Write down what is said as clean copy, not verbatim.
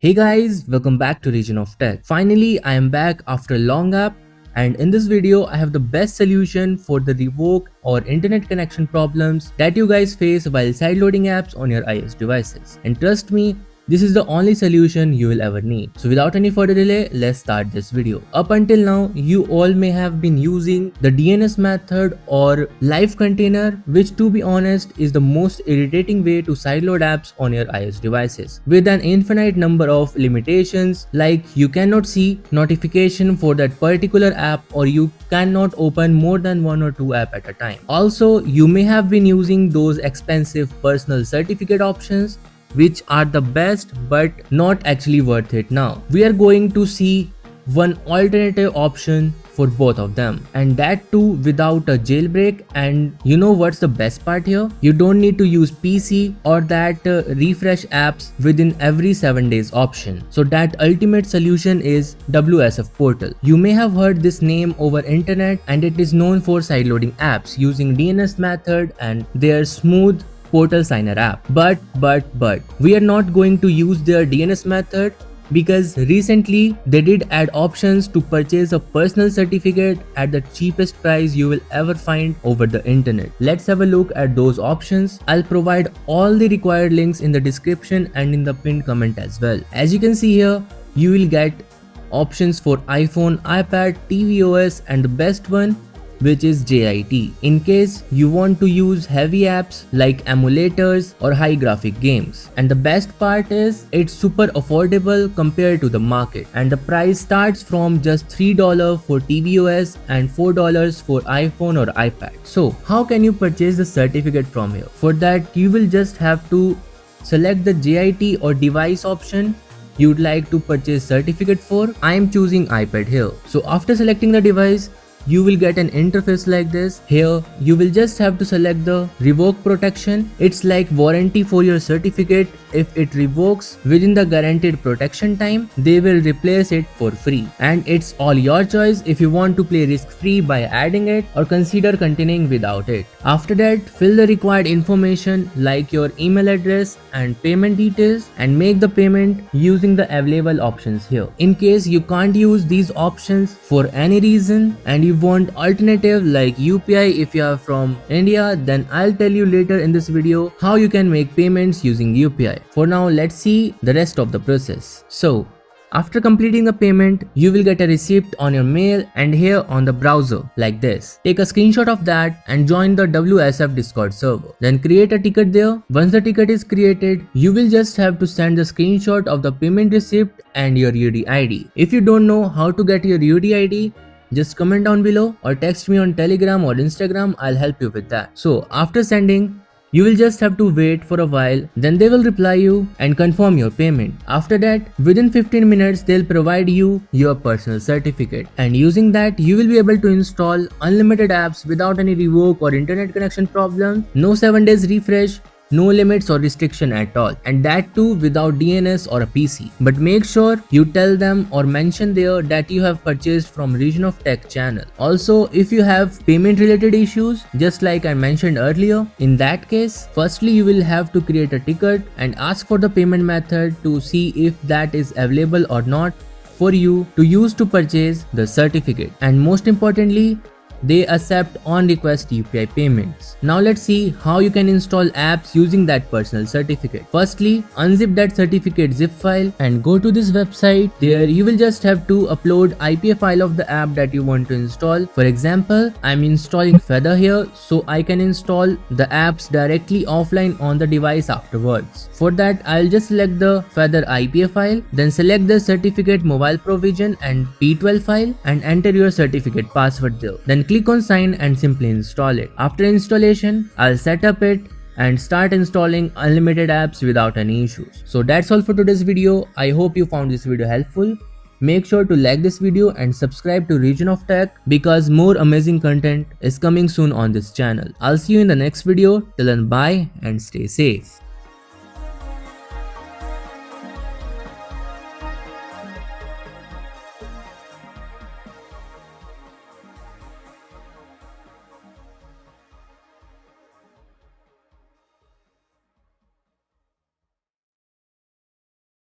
Hey guys, welcome back to Region of Tech. Finally, I am back after a long gap, and in this video I have the best solution for the revoke or internet connection problems that you guys face while sideloading apps on your iOS devices. And trust me, this is the only solution you will ever need. So without any further delay, let's start this video. Up until now, you all may have been using the DNS method or live container, which to be honest is the most irritating way to sideload apps on your iOS devices. With an infinite number of limitations, like you cannot see notification for that particular app or you cannot open more than one or two apps at a time. Also, you may have been using those expensive personal certificate options which are the best but not actually worth it now. We are going to see one alternative option for both of them, and that too without a jailbreak. And you know what's the best part here? You don't need to use PC or that refresh apps within every 7 days option. So that ultimate solution is WSF Portal. You may have heard this name over internet, and it is known for sideloading apps using DNS method and their smooth portal signer app. But we are not going to use their DNS method, because recently they did add options to purchase a personal certificate at the cheapest price you will ever find over the internet. Let's have a look at those options. I'll provide all the required links in the description and in the pinned comment as well. As you can see here, you will get options for iPhone, iPad, tvOS, and the best one, which is JIT, in case you want to use heavy apps like emulators or high graphic games. And the best part is it's super affordable compared to the market, and the price starts from just $3 for tvOS and $4 for iPhone or iPad. So how can you purchase the certificate from here? For that, you will just have to select the JIT or device option you'd like to purchase certificate for. I am choosing iPad here. So after selecting the device, you will get an interface like this. Here you will just have to select the revoke protection. It's like warranty for your certificate. If it revokes within the guaranteed protection time, they will replace it for free, and it's all your choice if you want to play risk free by adding it or consider continuing without it. After that, fill the required information like your email address and payment details and make the payment using the available options here. In case you can't use these options for any reason and you want alternative like UPI if you are from India, then I'll tell you later in this video how you can make payments using UPI. For now, let's see the rest of the process. So after completing the payment, you will get a receipt on your mail and here on the browser like this. Take a screenshot of that and join the WSF Discord server. Then create a ticket there. Once the ticket is created, you will just have to send the screenshot of the payment receipt and your UD ID. If you don't know how to get your UD ID, just comment down below or text me on Telegram or Instagram. I'll help you with that. So after sending, you will just have to wait for a while, then they will reply you and confirm your payment. After that, within 15 minutes, they'll provide you your personal certificate, and using that, you will be able to install unlimited apps without any revoke or internet connection problem. No 7 days refresh, no limits or restriction at all, and that too without DNS or a PC. But make sure you tell them or mention there that you have purchased from Region of Tech channel. Also, if you have payment related issues, just like I mentioned earlier, in that case, firstly you will have to create a ticket and ask for the payment method to see if that is available or not for you to use to purchase the certificate. And most importantly, they accept on request UPI payments. Now let's see how you can install apps using that personal certificate. Firstly, unzip that certificate zip file and go to this website. There you will just have to upload IPA file of the app that you want to install. For example, I'm installing Feather here, so I can install the apps directly offline on the device afterwards. For that, I'll just select the Feather IPA file, then select the certificate mobile provision and P12 file and enter your certificate password there. Then click on sign and simply install it. After installation, I'll set up it and start installing unlimited apps without any issues. So that's all for today's video. I hope you found this video helpful. Make sure to like this video and subscribe to Region of Tech, because more amazing content is coming soon on this channel. I'll see you in the next video. Till then, bye and stay safe.